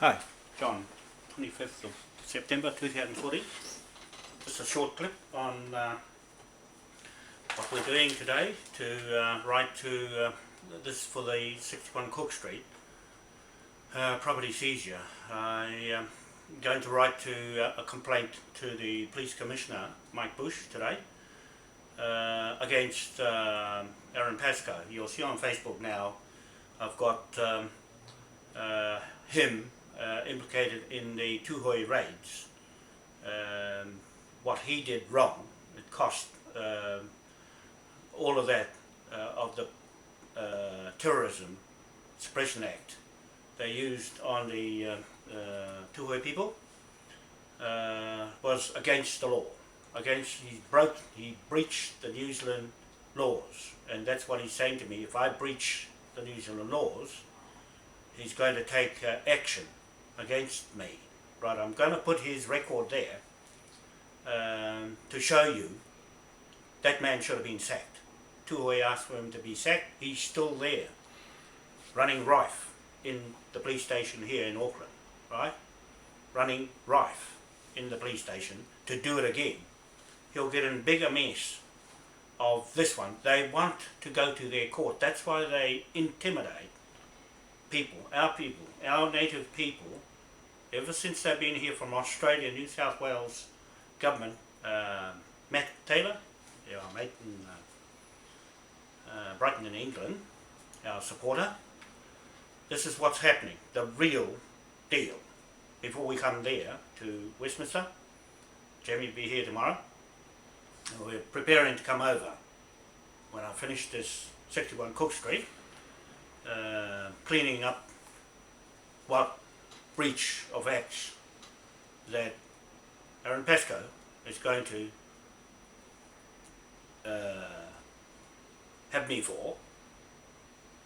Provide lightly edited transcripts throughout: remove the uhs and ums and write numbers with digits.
Hi, John, 25th of September 2014. Just a short clip on what we're doing today to write to this for the 61 Cook Street property seizure. I'm going to write to a complaint to the Police Commissioner, Mike Bush, today against Aaron Pascoe. You'll see on Facebook now I've got him implicated in the Tuhoe raids. What he did wrong, it cost all of that of the Terrorism Suppression Act they used on the Tuhoe people was against the law. He breached the New Zealand laws, and that's what he's saying to me. If I breach the New Zealand laws, he's going to take action against me. Right, I'm going to put his record there to show you that man should have been sacked. Tuhoe asked for him to be sacked. He's still there, running rife in the police station here in Auckland, right? Running rife in the police station to do it again. He'll get in bigger mess of this one. They want to go to their court. That's why they intimidate people, our native people, ever since they've been here from Australia, New South Wales government. Matt Taylor, our mate in Brighton in England, our supporter. This is what's happening, the real deal. Before we come there to Westminster, Jamie will be here tomorrow. And we're preparing to come over when I finish this 61 Cook Street, cleaning up what breach of acts that Aaron Pascoe is going to have me for,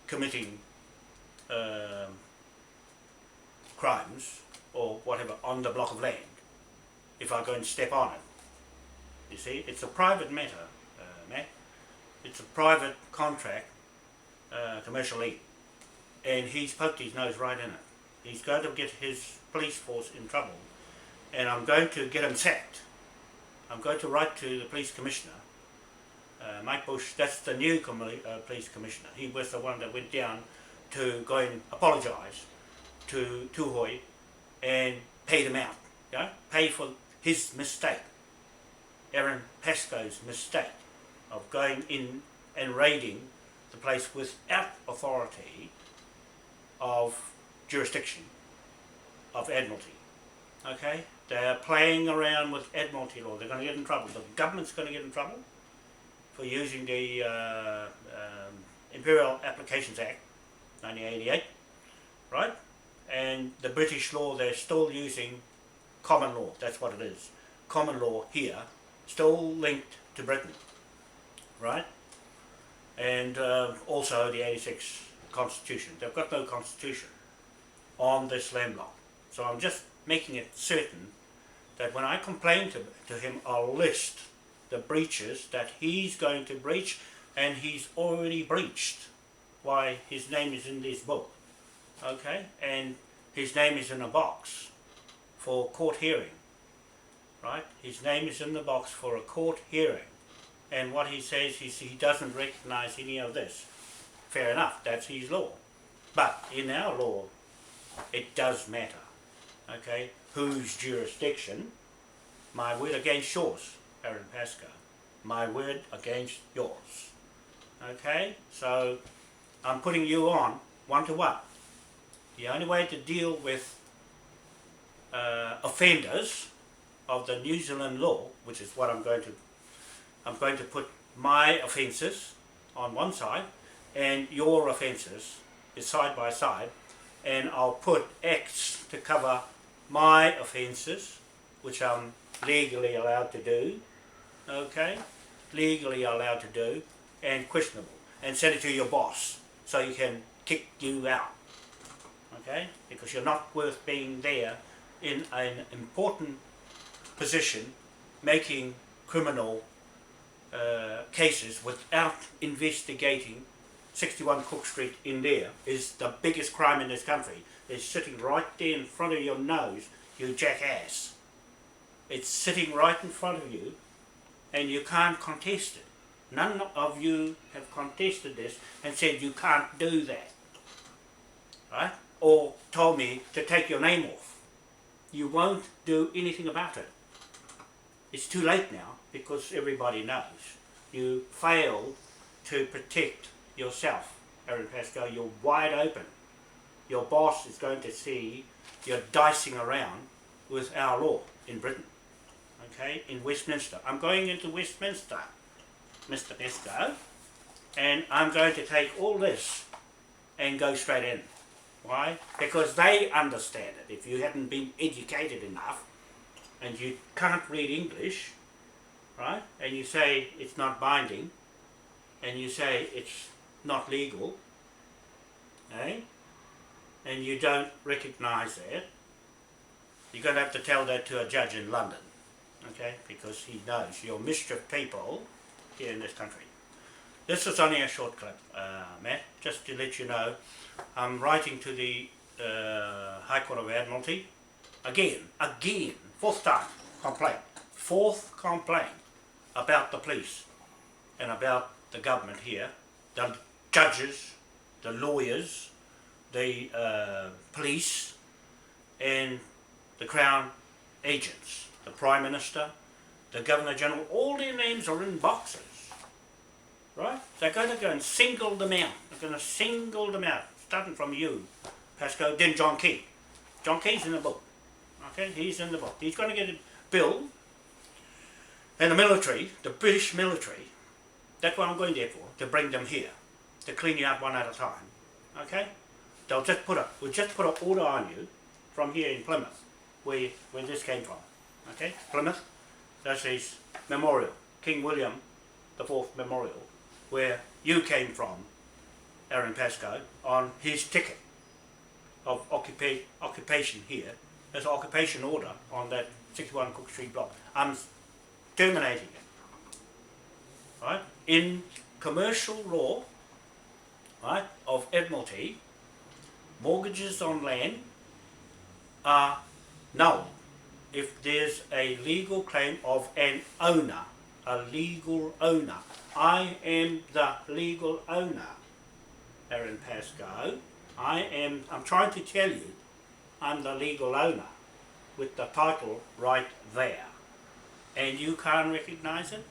committing crimes or whatever on the block of land if I go and step on it. You see, it's a private matter, Matt. It's a private contract, commercial lien, and he's poked his nose right in it. He's going to get his police force in trouble, and I'm going to get him sacked. I'm going to write to the police commissioner, Mike Bush. That's the new police commissioner. He was the one that went down to go and apologise to Tuhoe and pay them out. Pay for his mistake, Aaron Pascoe's mistake of going in and raiding the place without authority of jurisdiction of Admiralty. Okay, they're playing around with Admiralty law. They're going to get in trouble. The government's going to get in trouble for using the Imperial Applications Act 1988, right? And the British law, they're still using common law. That's what it is. Common law here, still linked to Britain, right? And also the 86 Constitution. They've got no constitution on this land block. So I'm just making it certain that when I complain to him, I'll list the breaches that he's going to breach, and he's already breached. Why, his name is in this book, okay? And his name is in a box for court hearing, right? His name is in the box for a court hearing. And what he says is he doesn't recognize any of this. Fair enough, that's his law. But in our law, it does matter, okay? Whose jurisdiction? My word against yours, Aaron Pascoe. My word against yours. Okay? So I'm putting you on one-to-one. The only way to deal with offenders of the New Zealand law, which is what I'm going to put my offences on one side and your offences is side by side, and I'll put X to cover my offences, which I'm legally allowed to do, okay, legally allowed to do, and questionable, and send it to your boss so you can kick you out, okay, because you're not worth being there in an important position making criminal cases without investigating 61 Cook Street in there is the biggest crime in this country. It's sitting right there in front of your nose, you jackass. It's sitting right in front of you and you can't contest it. None of you have contested this and said you can't do that, right? Or told me to take your name off. You won't do anything about it. It's too late now because everybody knows. You failed to protect yourself, Aaron Pascoe. You're wide open. Your boss is going to see you're dicing around with our law in Britain. Okay, in Westminster. I'm going into Westminster, Mr. Pascoe, and I'm going to take all this and go straight in. Why? Because they understand it. If you haven't been educated enough and you can't read English, right, and you say it's not binding, and you say it's not legal, eh, and you don't recognise that, you're going to have to tell that to a judge in London, okay, because he knows you're mischief people here in this country. This is only a short clip, Matt, just to let you know. I'm writing to the High Court of Admiralty again, fourth complaint about the police and about the government here, the judges, the lawyers, the police and the Crown agents, the Prime Minister, the Governor General, all their names are in boxes, right? They're going to go and single them out. They're going to single them out, starting from you, Pascoe, then John Key. John Key's in the book, okay? He's in the book. He's going to get a bill, and the military, the British military, that's what I'm going there for, to bring them here, to clean you out one at a time, okay? We'll just put an order on you from here in Plymouth, where this came from, okay? Plymouth, that's his memorial, King William IV Memorial, where you came from, Aaron Pascoe, on his ticket of occupation here. There's an occupation order on that 61 Cook Street block. I'm terminating it, right? In commercial law, right, of Admiralty, mortgages on land are null if there's a legal claim of an owner, a legal owner. I am the legal owner, Aaron Pascoe. I'm trying to tell you, I'm the legal owner with the title right there. And you can't recognise it?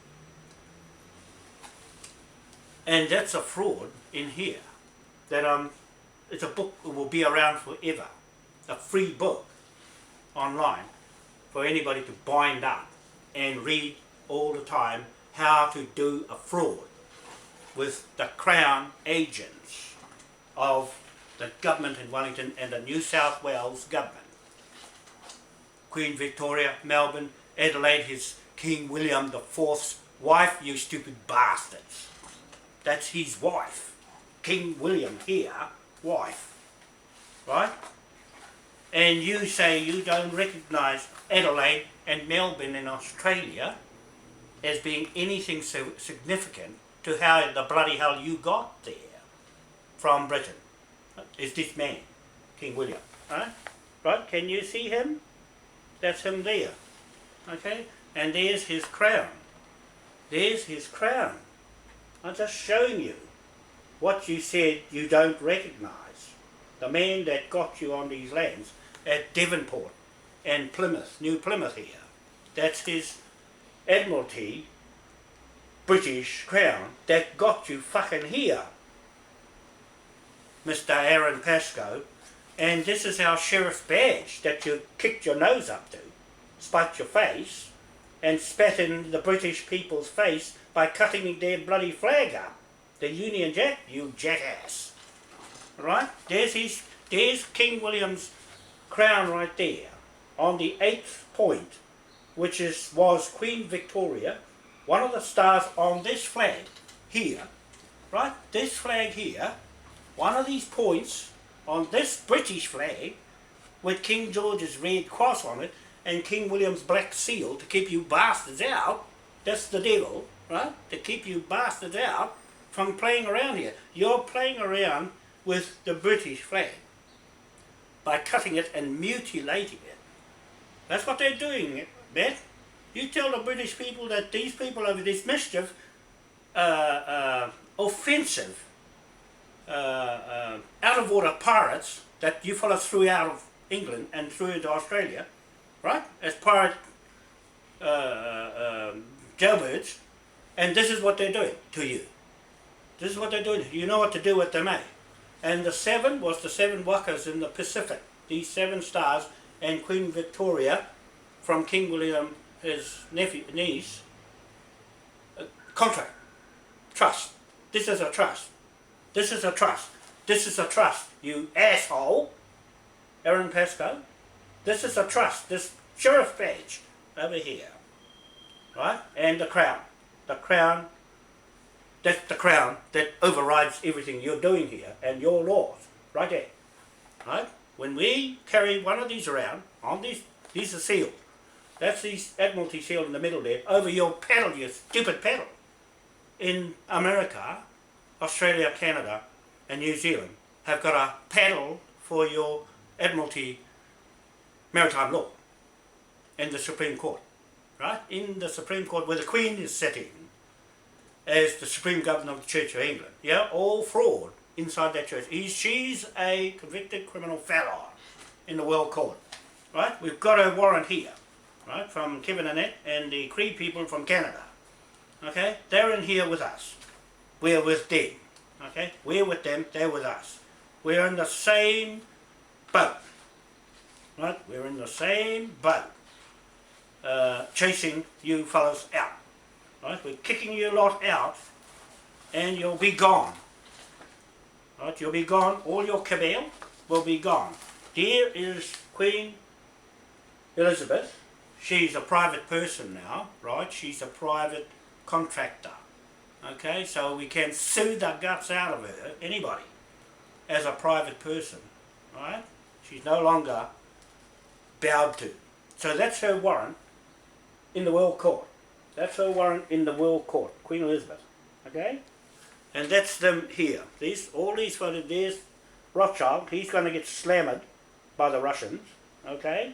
And that's a fraud in here. That it's a book that will be around forever. A free book online for anybody to bind up and read all the time how to do a fraud with the Crown agents of the government in Wellington and the New South Wales government. Queen Victoria, Melbourne, Adelaide, his King William IV's wife, you stupid bastards. That's his wife. King William here, wife. Right? And you say you don't recognise Adelaide and Melbourne in Australia as being anything so significant to how the bloody hell you got there from Britain. Is this man, King William. Right? Right? Can you see him? That's him there. Okay? And there's his crown. There's his crown. I'm just showing you what you said you don't recognise. The man that got you on these lands at Devonport and Plymouth, New Plymouth here. That's his Admiralty British Crown that got you fucking here, Mr. Aaron Pascoe. And this is our sheriff's badge that you kicked your nose up to, spiked your face, and spat in the British people's face by cutting their bloody flag up. The Union Jack, you jackass. Right? There's King William's crown right there, on the 8th point, which was Queen Victoria. One of the stars on this flag here, right? This flag here, one of these points on this British flag with King George's red cross on it and King William's black seal to keep you bastards out. That's the devil, right? To keep you bastards out from playing around here. You're playing around with the British flag by cutting it and mutilating it. That's what they're doing, Matt. You tell the British people that these people over this mischief, offensive, out of order pirates that you follow through out of England and through into Australia, right? As pirate jailbirds, and this is what they're doing to you. This is what they're doing. You know what to do with them, eh? And the 7 was the 7 wakas in the Pacific. These 7 stars, and Queen Victoria from King William, his niece, contract, trust. This is a trust. This is a trust. This is a trust, you asshole, Aaron Pascoe. This is a trust. This sheriff badge over here, right? And the crown. The crown. That's the crown that overrides everything you're doing here and your laws, right there, right? When we carry one of these around, on these are sealed. That's the Admiralty seal in the middle there, over your paddle, you stupid paddle. In America, Australia, Canada and New Zealand have got a paddle for your Admiralty maritime law in the Supreme Court, right? In the Supreme Court where the Queen is sitting as the Supreme Governor of the Church of England. Yeah, all fraud inside that church. She's a convicted criminal fellow in the World Court, right? We've got a warrant here, right, from Kevin Annette and the Cree people from Canada. Okay, they're in here with us. We're with them. Okay, we're with them, they're with us. We're in the same boat, right? We're in the same boat, chasing you fellas out. Right? We're kicking you lot out and you'll be gone. Right? You'll be gone. All your cabal will be gone. There is Queen Elizabeth. She's a private person now, right? She's a private contractor. Okay, so we can sue the guts out of her, anybody, as a private person. Right? She's no longer bowed to. So that's her warrant in the World Court. That's her warrant in the World Court, Queen Elizabeth, okay? And that's them here. All these photos, there's Rothschild, he's going to get slammed by the Russians, okay?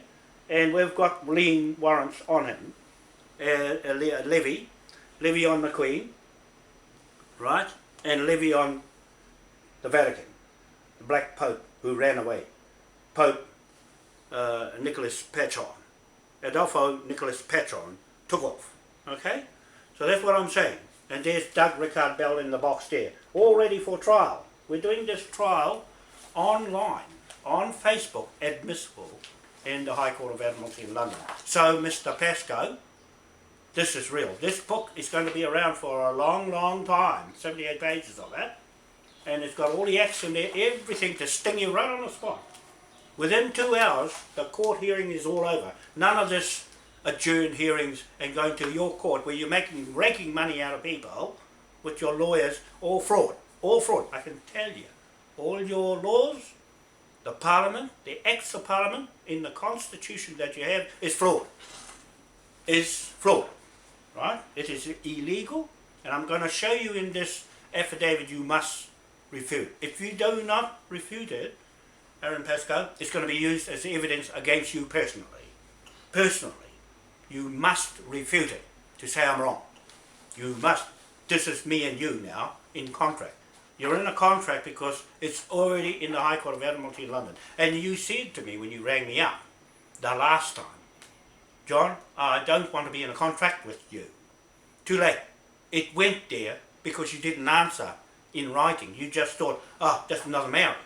And we've got lien warrants on him, Levy on the Queen, right? And Levy on the Vatican, the Black Pope who ran away, Pope Nicholas Patron, Adolfo Nicholas Patron took off. Okay, so that's what I'm saying. And there's Doug Rickard Bell in the box there, all ready for trial. We're doing this trial online, on Facebook, admissible in the High Court of Admiralty in London. So, Mr. Pascoe, this is real. This book is going to be around for a long, long time, 78 pages of that. And it's got all the acts in there, everything to sting you right on the spot. Within 2 hours, the court hearing is all over. None of this adjourned hearings and going to your court where you're raking money out of people with your lawyers, all fraud, I can tell you. All your laws, the Parliament, the Acts of Parliament in the Constitution that you have is fraud. Right? It is illegal, and I'm going to show you in this affidavit you must refute. If you do not refute it, Aaron Pascoe, it's going to be used as evidence against you personally. You must refute it to say I'm wrong. You must. This is me and you now in contract. You're in a contract because it's already in the High Court of Admiralty in London. And you said to me when you rang me up the last time, John, I don't want to be in a contract with you. Too late. It went there because you didn't answer in writing. You just thought, oh, that's another Mary.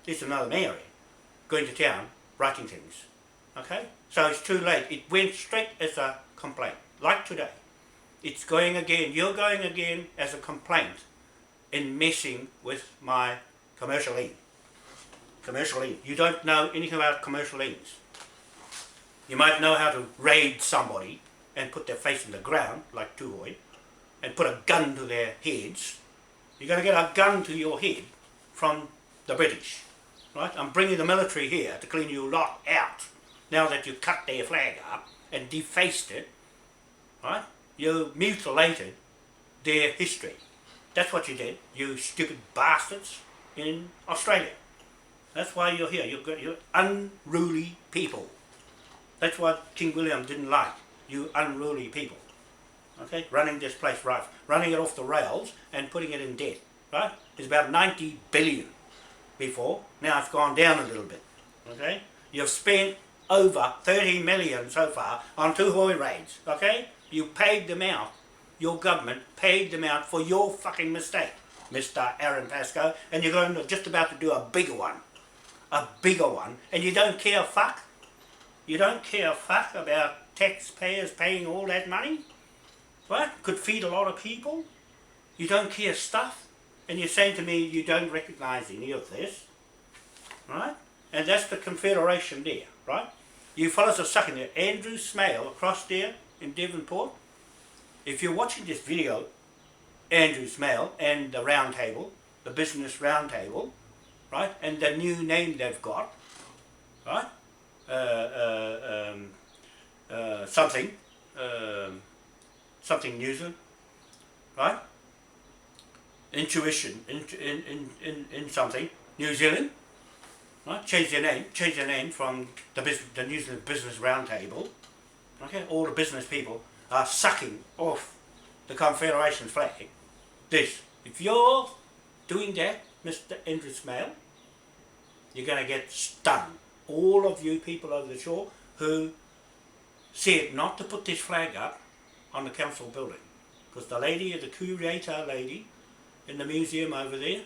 There's another Mary going to town writing things. Okay? So it's too late. It went straight as a complaint, like today. It's going again. You're going again as a complaint in messing with my commercial lien. Commercial lien. You don't know anything about commercial liens. You might know how to raid somebody and put their face in the ground, like Tuhoe, and put a gun to their heads. You're going to get a gun to your head from the British. Right? I'm bringing the military here to clean you lot out. Now that you cut their flag up and defaced it, right? You mutilated their history. That's what you did, you stupid bastards in Australia. That's why you're here. You're unruly people. That's what King William didn't like. You unruly people. Okay, running this place right, running it off the rails and putting it in debt. Right? It's about 90 billion before. Now it's gone down a little bit. Okay, you've spent over 30 million so far on Tuhoe raids. Okay, you paid them out. Your government paid them out for your fucking mistake, Mr. Aaron Pascoe, and you're going to just about to do a bigger one, and you don't care fuck. You don't care fuck about taxpayers paying all that money. Right? Could feed a lot of people. You don't care stuff, and you're saying to me you don't recognise any of this, right? And that's the Confederation there, right? You fellas are sucking there. Andrew Smale across there in Devonport. If you're watching this video, Andrew Smale and the round table, the business round table, right, and the new name they've got, right, something New Zealand, right, intuition, in something, New Zealand, right, change their name from the New Zealand Business Round Table, okay, all the business people are sucking off the Confederation's flag. If you're doing that, Mr. Andrew Smale, you're going to get stung. All of you people over the shore who said not to put this flag up on the council building, because the curator lady in the museum over there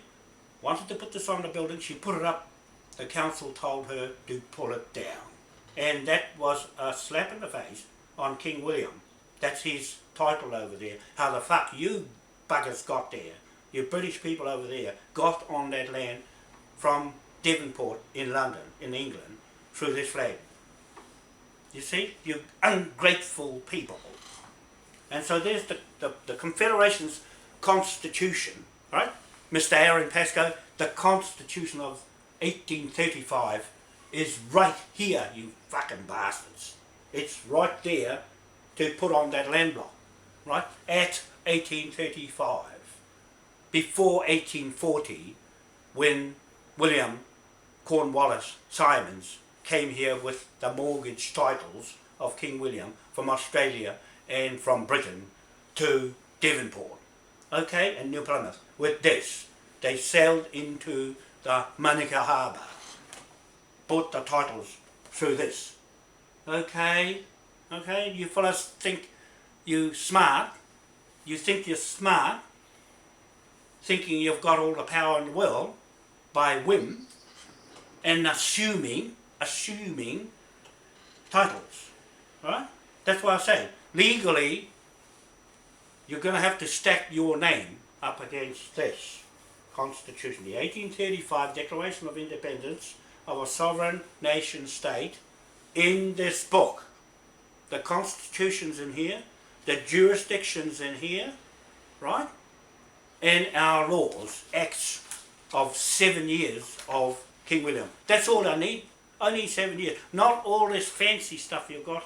wanted to put this on the building. She put it up. The council told her to pull it down, and that was a slap in the face on King William. That's his title over there. How the fuck you buggers got there, you British people over there got on that land from Devonport in London, in England, through this flag. You see, you ungrateful people. And so there's the Confederation's constitution, right? Mr. Aaron Pascoe, the Constitution of 1835 is right here, you fucking bastards. It's right there to put on that land block, right? At 1835, before 1840, when William Cornwallis Simons came here with the mortgage titles of King William from Australia and from Britain to Devonport, okay, and New Plymouth. With this, they sailed into the Manuka Harbour, bought the titles through this, okay, you fellas think you're smart, thinking you've got all the power in the world by whim and assuming titles, right? That's why I say, legally, you're going to have to stack your name up against this Constitution, the 1835 Declaration of Independence of a Sovereign Nation State, in this book. The Constitution's in here, the jurisdiction's in here, right? And our laws, acts of 7 years of King William. That's all I need. I need 7 years. Not all this fancy stuff you've got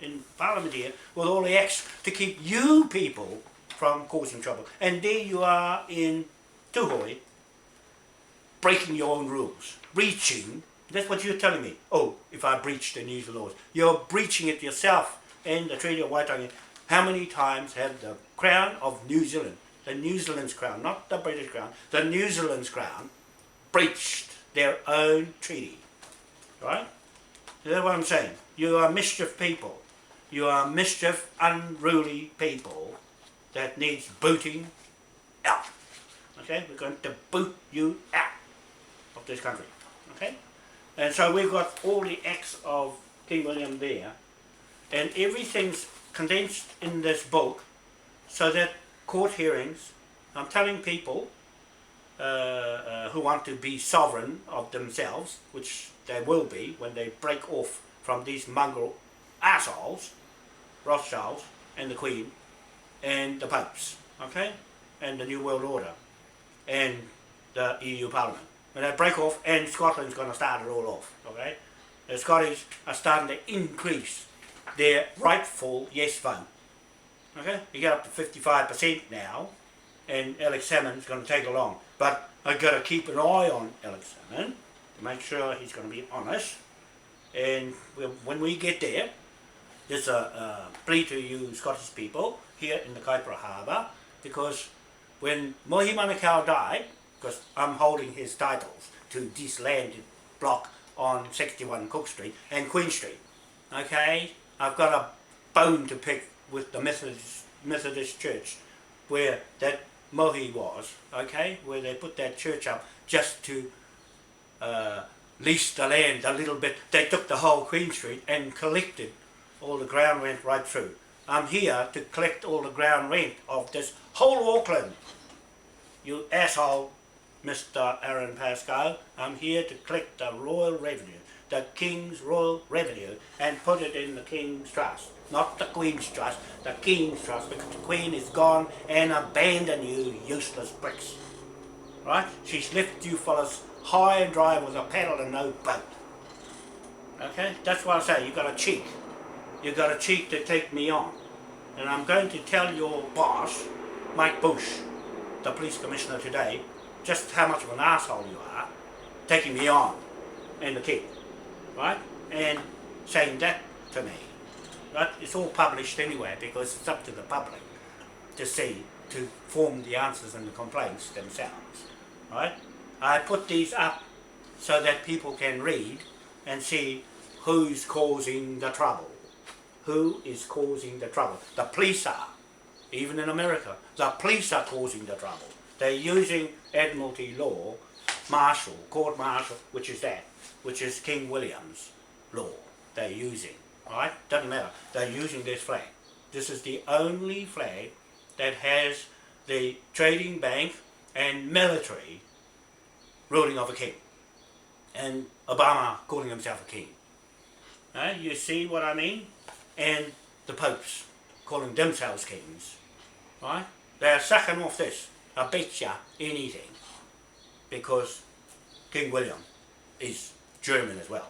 in Parliament here with all the acts to keep you people from causing trouble. And there you are in Tuhoe, breaking your own rules, breaching. That's what you're telling me. Oh, if I breach the New Zealand laws. You're breaching it yourself and the Treaty of Waitangi. How many times have the Crown of New Zealand, the New Zealand's Crown, not the British Crown, the New Zealand's Crown, breached their own treaty? Right? That's what I'm saying. You are mischief people. You are mischief, unruly people that needs booting out. Okay? We're going to boot you out of this country. Okay? And so we've got all the acts of King William there, and everything's condensed in this book, so that court hearings, I'm telling people who want to be sovereign of themselves, which they will be when they break off from these mongrel assholes, Rothschilds and the Queen and the Popes, okay, and the New World Order and the EU Parliament. When they break off, and Scotland's going to start it all off, okay? The Scottish are starting to increase their rightful yes vote, okay? You get up to 55% now, and Alex Salmon's going to take along. But I've got to keep an eye on Alex Salmon to make sure he's going to be honest. And when we get there, there's a plea to you Scottish people here in the Kaipara Harbour, because when Mohi Manukau died, because I'm holding his titles to this landed block on 61 Cook Street and Queen Street, okay, I've got a bone to pick with the Methodist Church where that Mohi was, okay, where they put that church up just to lease the land a little bit. They took the whole Queen Street and collected all the ground rent right through. I'm here to collect all the ground rent of this whole Auckland. You asshole, Mr. Aaron Pascoe. I'm here to collect the royal revenue, the King's royal revenue, and put it in the King's Trust. Not the Queen's Trust, the King's Trust, because the Queen is gone and abandoned you useless pricks. Right? She's left you fellas high and dry with a paddle and no boat. Okay? That's what I say, you got a cheek. You got a cheek to take me on. And I'm going to tell your boss, Mike Bush, the police commissioner today, just how much of an asshole you are, taking me on and the kid, right? And saying that to me, right? It's all published anyway, because it's up to the public to see, to form the answers and the complaints themselves, right? I put these up so that people can read and see who's causing the trouble. Who is causing the trouble? The police are. Even in America, the police are causing the trouble. They're using Admiralty law, court martial, which is King William's law they're using, right? Doesn't matter. They're using this flag. This is the only flag that has the trading bank and military ruling of a king. And Obama calling himself a king. You see what I mean? And the popes calling themselves kings, right? They're sucking off this, I bet you anything, because King William is German as well,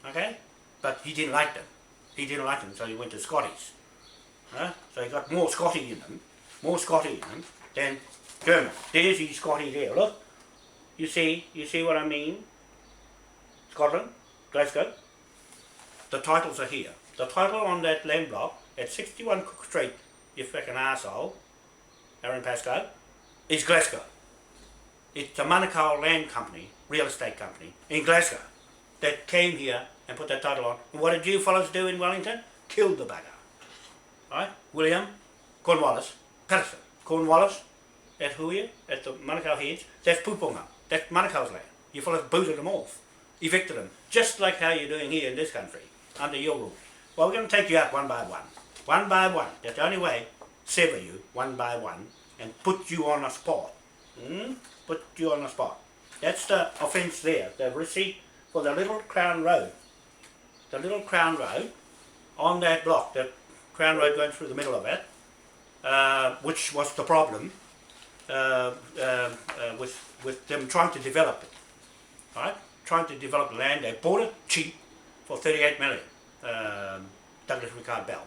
okay? But he didn't like them. He didn't like them, so he went to Scotties. So he got more Scotty in them than German. There's his Scotty there, look. You see what I mean? Scotland, Glasgow. The titles are here. The title on that land block at 61 Cook Street, you fucking arsehole, Aaron Pascoe, is Glasgow. It's a Manukau land company, real estate company, in Glasgow, that came here and put that title on. And what did you fellas do in Wellington? Killed the bugger. Right? William, Cornwallis, Patterson, Cornwallis, at Tuhoe, at the Manukau Heads, that's Puponga. That's Manukau's land. You fellas booted them off, evicted them, just like how you're doing here in this country, under your rules. Well, we're going to take you out one by one. One by one. That's the only way. Sever you one by one and put you on a spot. Put you on a spot. That's the offence there. The receipt for the Little Crown Road. The Little Crown Road on that block. The Crown Road going through the middle of it, which was the problem with them trying to develop it. Right? Trying to develop land. They bought it cheap for 38 million. Douglas Ricard Bell,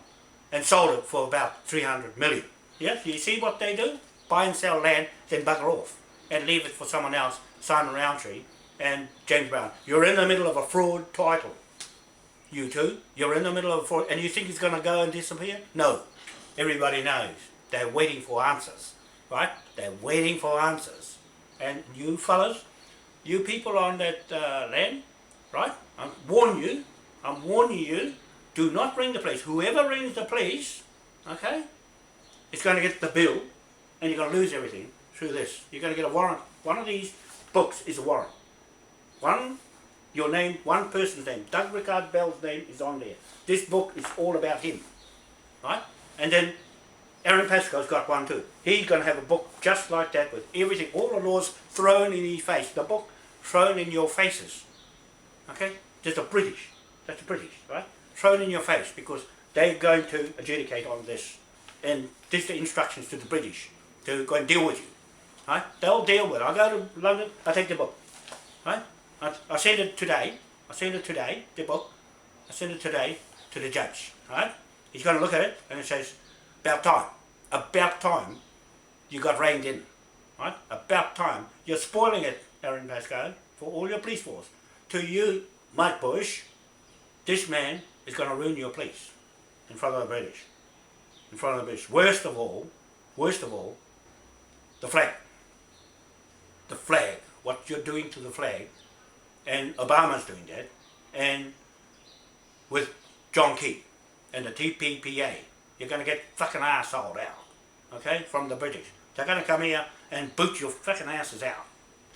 and sold it for about 300 million. Yes, you see what they do? Buy and sell land, then bugger off and leave it for someone else, Simon Roundtree and James Brown. You're in the middle of a fraud title. You two, you're in the middle of a fraud, and you think it's going to go and disappear? No. Everybody knows. They're waiting for answers, right? They're waiting for answers. And you fellas, you people on that land, right? I'm warning you, do not ring the police. Whoever rings the police, okay, is going to get the bill, and you're going to lose everything through this. You're going to get a warrant. One of these books is a warrant. Your name, one person's name. Doug Ricard Bell's name is on there. This book is all about him, right? And then Aaron Pascoe's got one too. He's going to have a book just like that with everything, all the laws thrown in his face. The book thrown in your faces, okay? Just the British. That's the British, right? Thrown in your face, because they're going to adjudicate on this. And this is the instructions to the British to go and deal with you. Right? They'll deal with it. I go to London, I take the book. Right? I send it today, the book, I send it today to the judge. Right? He's going to look at it and it says, about time you got reined in. Right? About time. You're spoiling it, Aaron Pascoe, for all your police force. To you, Mike Bush, this man is going to ruin your police in front of the British. In front of the British. Worst of all, the flag. The flag. What you're doing to the flag. And Obama's doing that. And with John Key and the TPPA, you're going to get fucking arseholed out. Okay? From the British. They're going to come here and boot your fucking asses out.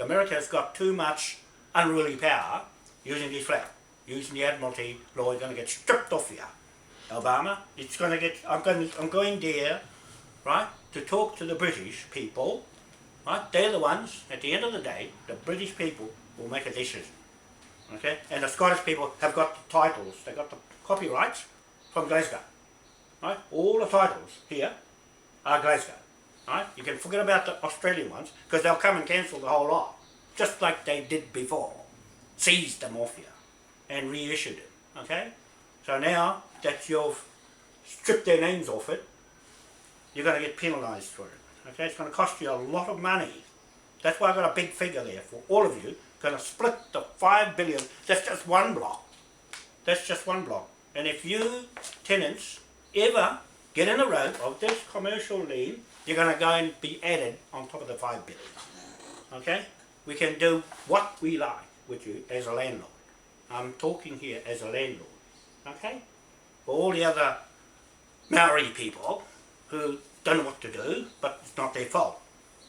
America's got too much unruly power using this flag. Using the Admiralty law, you're going to get stripped off here. Obama, it's going to get, I'm going there, right, to talk to the British people, right? They're the ones, at the end of the day, the British people will make a decision. Okay? And the Scottish people have got the titles, they've got the copyrights from Glasgow. Right? All the titles here are Glasgow. Right? You can forget about the Australian ones because they'll come and cancel the whole lot, just like they did before. Seized them off you and reissued it. Okay? So now that you've stripped their names off it, you're going to get penalised for it. Okay? It's going to cost you a lot of money. That's why I've got a big figure there for all of you. Going to split the 5 billion. That's just one block. That's just one block. And if you tenants ever get in a row of this commercial lien, you're going to go and be added on top of the 5 billion. Okay? We can do what we like with you as a landlord. I'm talking here as a landlord. Okay? For all the other Maori people who don't know what to do, but it's not their fault.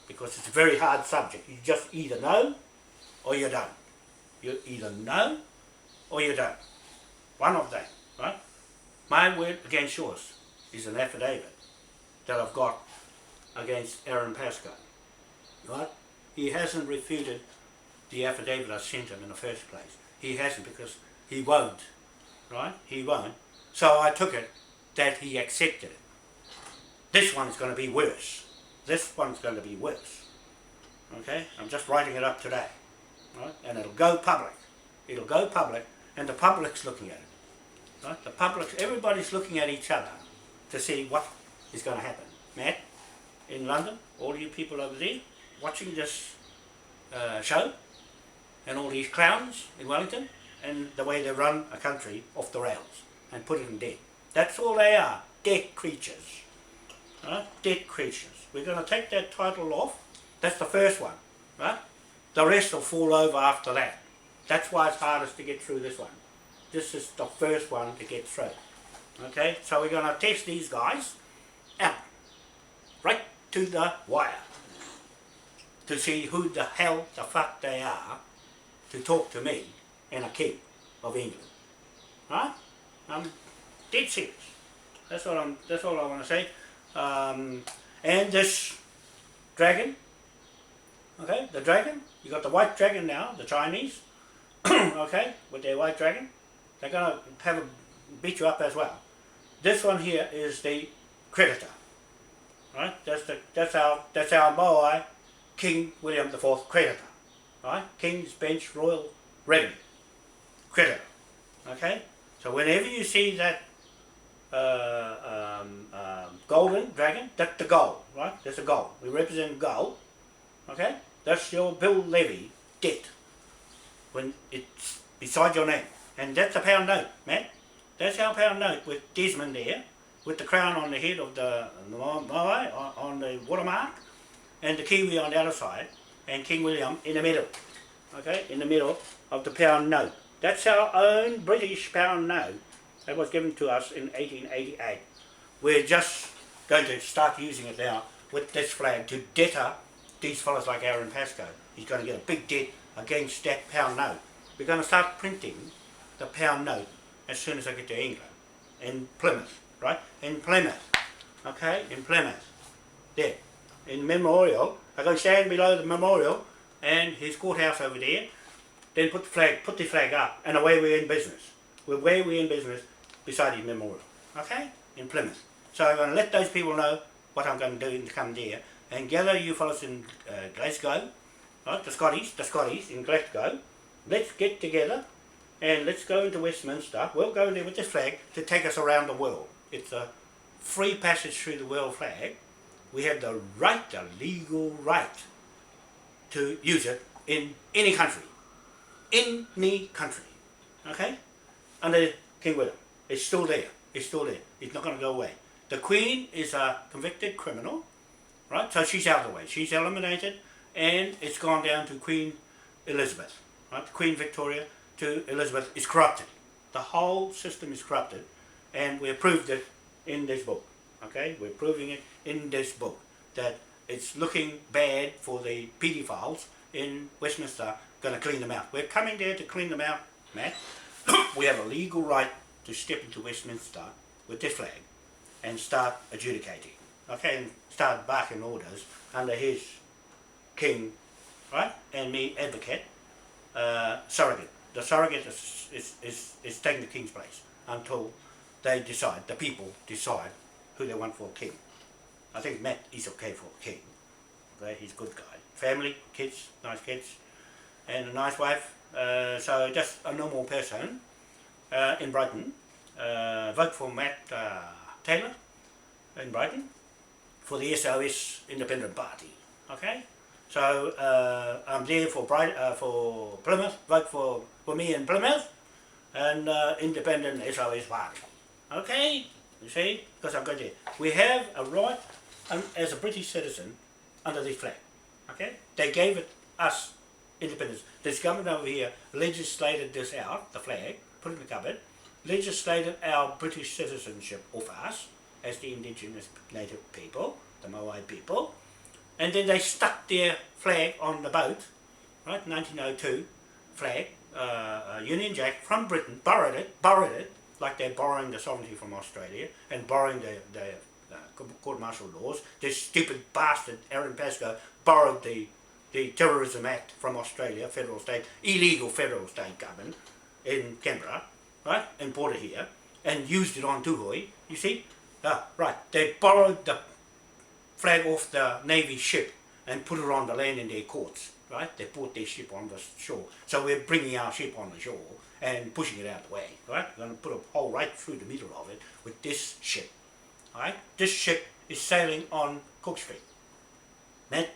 Because it's a very hard subject. You just either know or you don't. You either know or you don't. One of them. Right? My word against yours is an affidavit that I've got against Aaron Pascoe. Right? He hasn't refuted the affidavit I sent him in the first place. He hasn't because he won't. Right? He won't. So I took it that he accepted it. This one's going to be worse. This one's going to be worse. Okay? I'm just writing it up today. Right? And it'll go public. It'll go public and the public's looking at it. Right? The public, everybody's looking at each other to see what is going to happen. Matt, in London, all you people over there watching this show, and all these clowns in Wellington, and the way they run a country off the rails and put it in debt. That's all they are, dead creatures. Right? Dead creatures. We're going to take that title off. That's the first one. Right? The rest will fall over after that. That's why it's hardest to get through this one. This is the first one to get through. Okay, so we're going to test these guys out, right to the wire, to see who the hell the fuck they are to talk to me and a king of England. Right? I'm dead serious. That's all I want to say. And this dragon, okay, the dragon, you got the white dragon now, the Chinese, okay, with their white dragon, they're going to beat you up as well. This one here is the creditor, right? That's our Moai King William IV creditor, right? King's Bench Royal Revenue creditor, okay? So whenever you see that golden dragon, that's the gold, right? That's the gold. We represent gold, okay? That's your bill levy debt when it's beside your name. And that's a pound note, Matt. That's our pound note with Desmond there, with the crown on the head of the Moai on the watermark, and the Kiwi on the other side, and King William in the middle. Okay, in the middle of the pound note. That's our own British pound note that was given to us in 1888. We're just going to start using it now with this flag to deter these fellas like Aaron Pascoe. He's going to get a big debt against that pound note. We're going to start printing the pound note as soon as I get to England, in Plymouth, right? In Plymouth, okay, in Plymouth, there, in Memorial. I'm going to stand below the Memorial and his courthouse over there, then put the flag up, and away we're in business. We're in business beside his Memorial, okay, in Plymouth. So I'm going to let those people know what I'm going to do to come there, and gather you fellas in Glasgow, right, the Scotties in Glasgow. Let's get together and let's go into Westminster. We'll go there with this flag to take us around the world. It's a free passage through the world flag We have the right, the legal right to use it in any country. Any country. Okay? Under King William. It's still there. It's still there. It's not going to go away. The Queen is a convicted criminal, right? So she's out of the way. She's eliminated, and it's gone down to Queen Elizabeth, right? Queen Victoria to Elizabeth is corrupted. The whole system is corrupted, and we approved it in this book. Okay, we're proving it in this book that it's looking bad for the paedophiles in Westminster. Going to clean them out. We're coming there to clean them out, Matt. We have a legal right to step into Westminster with this flag and start adjudicating. Okay, and start barking orders under his king, right? And me advocate, surrogate. The surrogate is taking the king's place until they decide, the people decide who they want for a king. I think Matt is okay for a king. Okay, he's a good guy. Family, kids, nice kids, and a nice wife. So just a normal person in Brighton. Vote for Matt Taylor in Brighton for the SOS Independent Party. Okay, so I'm there for Plymouth. Vote for me in Plymouth and Independent SOS Party. Okay, you see, because I'm going there. We have a right as a British citizen under this flag. Okay, they gave it us independence. This government over here legislated this out, the flag, put it in the cupboard, legislated our British citizenship of us as the indigenous native people, the Moai people, and then they stuck their flag on the boat, right, 1902 flag, Union Jack from Britain, borrowed it, like they're borrowing the sovereignty from Australia and borrowing the court martial laws. This stupid bastard Aaron Pascoe borrowed the Terrorism Act from Australia, federal state, illegal federal state government in Canberra, right, and brought it here and used it on Tuhoe, you see? Right, they borrowed the flag off the Navy ship and put it on the land in their courts, right? They brought their ship on the shore. So we're bringing our ship on the shore and pushing it out of the way, right? We're going to put a hole right through the middle of it with this ship, right? This ship is sailing on Cook Street. Man,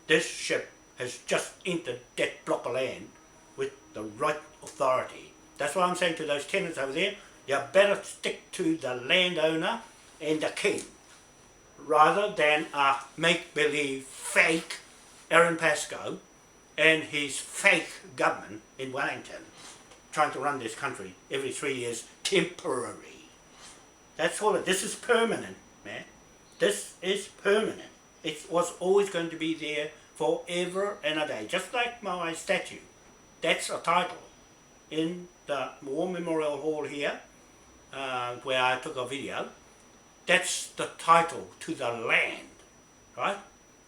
this ship has just entered that block of land with the right authority. That's why I'm saying to those tenants over there, you better stick to the landowner and the king, rather than a make-believe fake Aaron Pascoe and his fake government in Wellington trying to run this country every 3 years temporary. That's all this is permanent, man. This is permanent. It was always going to be there forever and a day, just like my statue. That's a title in the War Memorial Hall here, where I took a video. That's the title to the land, right?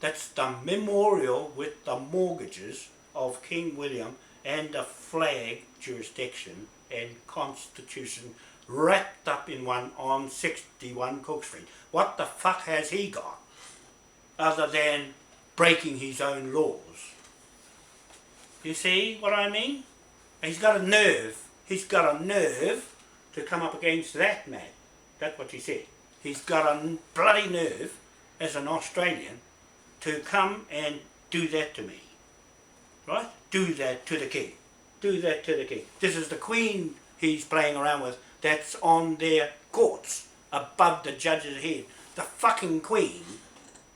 That's the memorial with the mortgages of King William and the flag, jurisdiction and constitution wrapped up in one on 61 Cook Street. What the fuck has he got other than breaking his own laws? You see what I mean? He's got a nerve to come up against that man. That's what he said. He's got a bloody nerve as an Australian to come and do that to me. Right? Do that to the king. Do that to the king. This is the Queen he's playing around with that's on their courts above the judge's head. The fucking Queen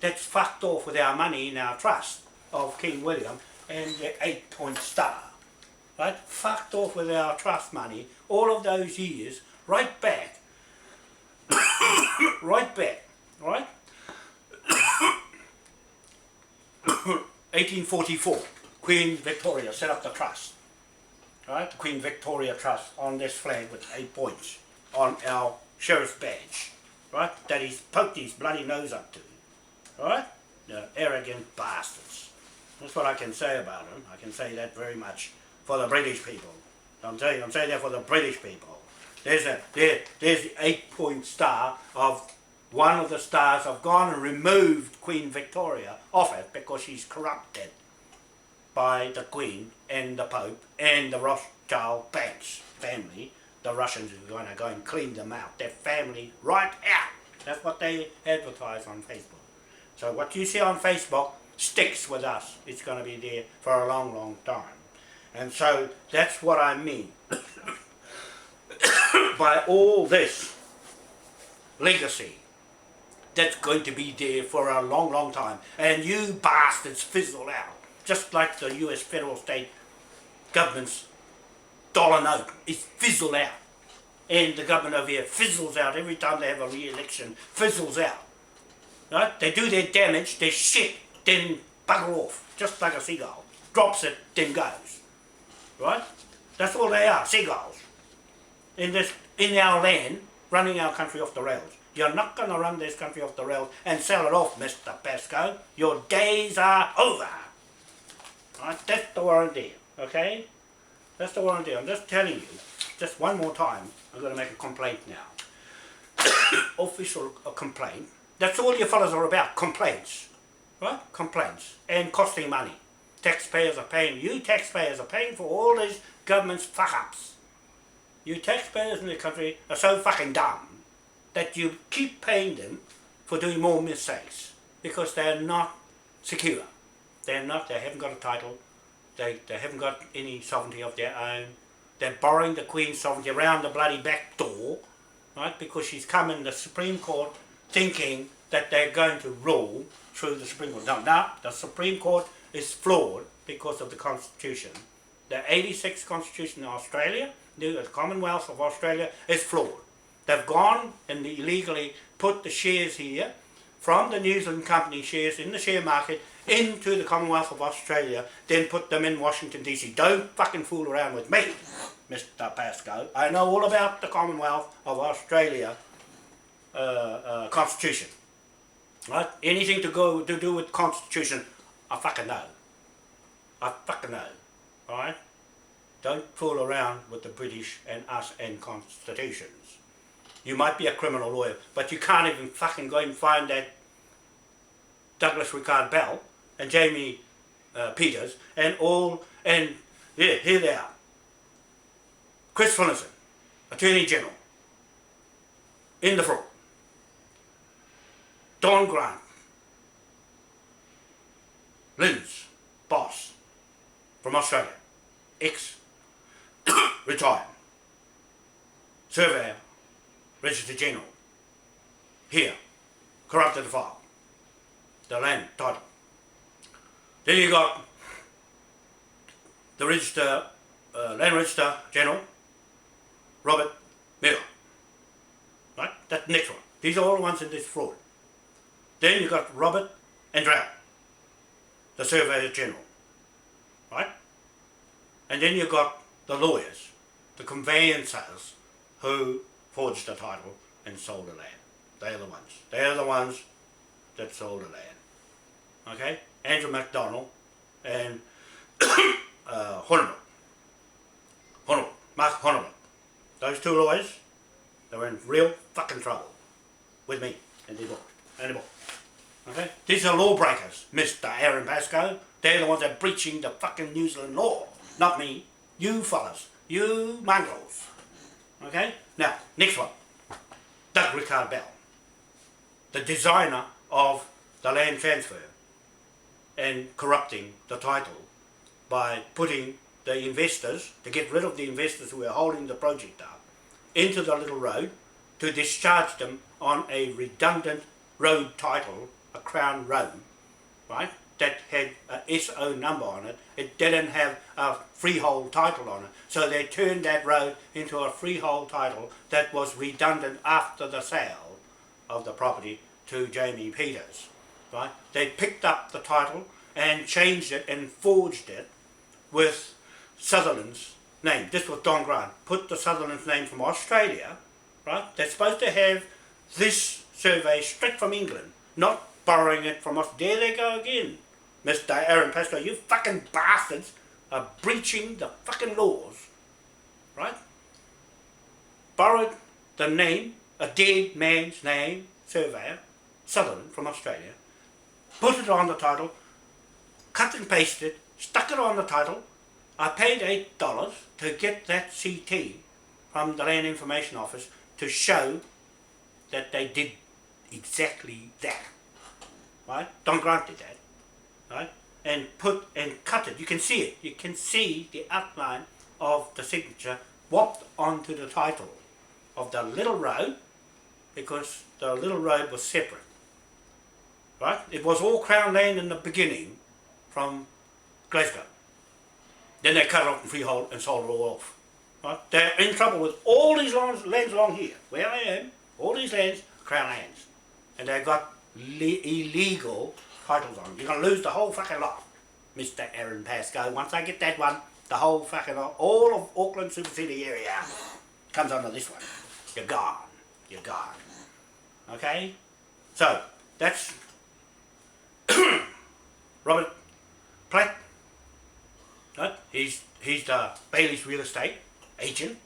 that's fucked off with our money in our trust of King William and the 8-point star. Right? Fucked off with our trust money all of those years, right back. Right back, right? 1844, Queen Victoria set up the trust, right? The Queen Victoria Trust on this flag with 8 points on our sheriff's badge, right? That he's poked his bloody nose up to, right? The arrogant bastards. That's what I can say about them. I can say that very much for the British people. I'm saying that for the British people. There's the 8-point star of one of the stars. I've gone and removed Queen Victoria off it because she's corrupted by the Queen and the Pope and the Rothschild banks family. The Russians are going to go and clean them out. Their family right out. That's what they advertise on Facebook. So what you see on Facebook sticks with us. It's going to be there for a long, long time. And so that's what I mean by all this legacy that's going to be there for a long, long time. And you bastards fizzle out, just like the US federal state government's dollar note is fizzled out. And the government over here fizzles out every time they have a re-election, fizzles out. Right? They do their damage, they shit, then bugger off, just like a seagull. Drops it, then goes. Right? That's all they are, seagulls. In our land, running our country off the rails. You're not going to run this country off the rails and sell it off, Mr. Pascoe. Your days are over. Right? That's the warranty, okay? That's the warranty. I'm just telling you, just one more time, I'm going to make a complaint now. Official complaint. That's all you fellas are about, complaints. Right? Complaints. And costing money. Taxpayers are paying, you taxpayers are paying for all these government's fuck-ups. You taxpayers in the country are so fucking dumb that you keep paying them for doing more mistakes because they're not secure. They haven't got a title, they haven't got any sovereignty of their own. They're borrowing the Queen's sovereignty around the bloody back door, right? Because she's come in the Supreme Court thinking that they're going to rule through the Supreme Court. No, the Supreme Court is flawed because of the Constitution. The 86th Constitution in Australia, the Commonwealth of Australia, is flawed. They've gone and illegally put the shares here from the New Zealand company shares in the share market into the Commonwealth of Australia, then put them in Washington DC. Don't fucking fool around with me, Mr. Pascoe. I know all about the Commonwealth of Australia Constitution. Right? Anything to do with Constitution, I fucking know. I fucking know. Alright? Don't fool around with the British and us and constitutions. You might be a criminal lawyer, but you can't even fucking go and find that Douglas Ricard Bell and Jamie Peters and here they are. Chris Finlayson, Attorney General, in the fraud. Don Grant, LINZ boss from Australia, ex-retired, surveyor, Register General, here, corrupted the file, the land title. Then you got the Land Register General, Robert Miller. Right? That's the next one. These are all the ones in this fraud. Then you got Robert Andrew, the Surveyor General. Right? And then you got the lawyers, the conveyancers who forged the title and sold the land. They're the ones. They're the ones that sold the land. Okay? Andrew MacDonald and Mark Honover. Those two lawyers, they were in real fucking trouble with me and the book. Okay? These are lawbreakers, Mr. Aaron Pascoe. They're the ones that are breaching the fucking New Zealand law. Not me. You fellas. You mongrels. Okay? Now, next one. Doug Ricard Bell. The designer of the land transfer and corrupting the title by putting the investors, to get rid of the investors who were holding the project up, into the little road to discharge them on a redundant road title, a Crown Road, right, that had a SO number on it. It didn't have a freehold title on it. So they turned that road into a freehold title that was redundant after the sale of the property to Jamie Peters. Right? They picked up the title and changed it and forged it with Sutherland's name. This was Don Grant. Put the Sutherland's name from Australia. Right? They're supposed to have this survey straight from England, not borrowing it from us. There they go again. Mr. Aaron Pascoe, you fucking bastards are breaching the fucking laws. Right? Borrowed the name, a dead man's name, surveyor, Sutherland from Australia, put it on the title, cut and pasted, stuck it on the title. I paid $8 to get that CT from the Land Information Office to show that they did exactly that. right? Don Grant did that, right? And cut it. You can see it. You can see the outline of the signature whopped onto the title of the little road, because the little road was separate, right? It was all Crown land in the beginning from Glasgow. Then they cut it off in freehold and sold it all off. Right? They're in trouble with all these lands along here, where I am. All these lands, Crown lands, and they've got illegal titles on them. You're going to lose the whole fucking lot, Mr. Aaron Pascoe. Once I get that one, the whole fucking lot, all of Auckland Super City area comes under this one. You're gone. You're gone. Okay? So, that's Robert Platt. Right? He's the Bailey's real estate agent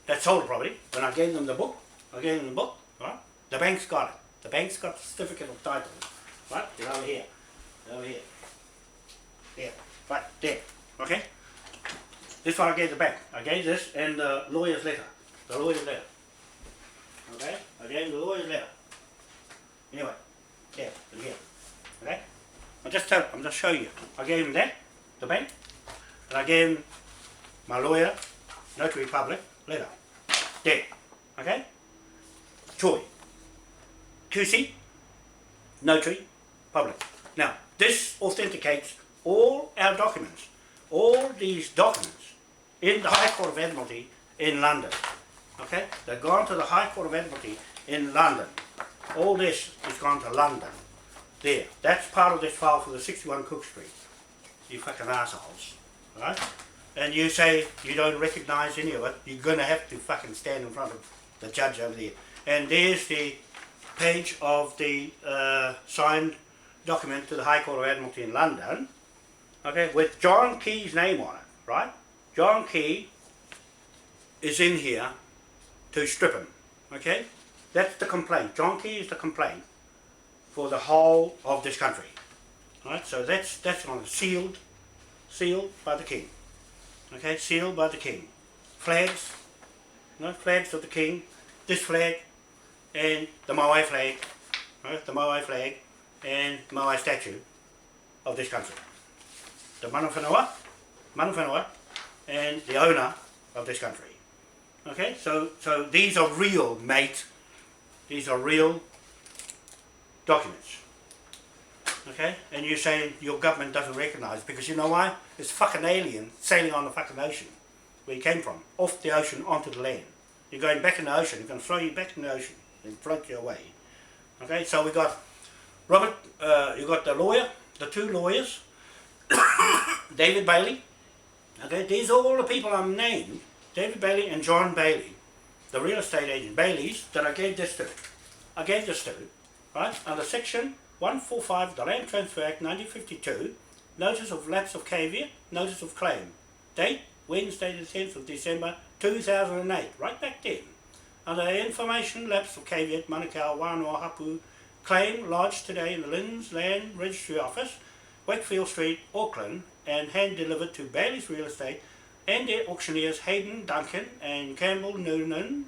that sold the property. When I gave them the book, right? The bank's got it. The bank's got the certificate of title. Right? It's over here. Over here. There. Right, there. Okay? This one I gave the bank. I gave this and the lawyer's letter. The lawyer's letter. Okay? I gave him the lawyer's letter. Anyway, there, in here. Okay? I'm just showing you. I gave him that, the bank, and I gave him my lawyer, notary public, letter. There. Okay? Choi. QC, notary public. Now, this authenticates all our documents. All these documents in the High Court of Admiralty in London. Okay? They've gone to the High Court of Admiralty in London. All this has gone to London. There. That's part of this file for the 61 Cook Street. You fucking assholes. Right? And you say you don't recognise any of it, you're going to have to fucking stand in front of the judge over there. And there's the page of the signed document to the High Court of Admiralty in London, okay, with John Key's name on it, right? John Key is in here to strip him, okay? That's the complaint. John Key is the complaint for the whole of this country, right? So that's on sealed by the King, okay? Sealed by the King. Flags, flags of the King. This flag and the Moai flag, right? The Moai flag and the Moai statue of this country. The mana whenua, and the owner of this country. Okay, so these are real, mate. These are real documents. Okay, and you're saying your government doesn't recognise, because you know why? It's fucking alien sailing on the fucking ocean where you came from, off the ocean onto the land. You're going back in the ocean, it's going to throw you back in the ocean and float you away. Okay, so we got Robert, you got the lawyer, the two lawyers, David Bailey. Okay, these are all the people I'm named, David Bailey and John Bailey, the real estate agent, Bailey's, that I gave this to. Right, under section 145 of the Land Transfer Act 1952, notice of lapse of caveat, notice of claim. Date, Wednesday the 10th of December 2008, right back then. Under information lapse of caveat, Manukau Wanoa Hapu, claim lodged today in the LINZ Land Registry Office, Wakefield Street, Auckland, and hand delivered to Bailey's Real Estate and their auctioneers Hayden Duncan and Campbell Noonan,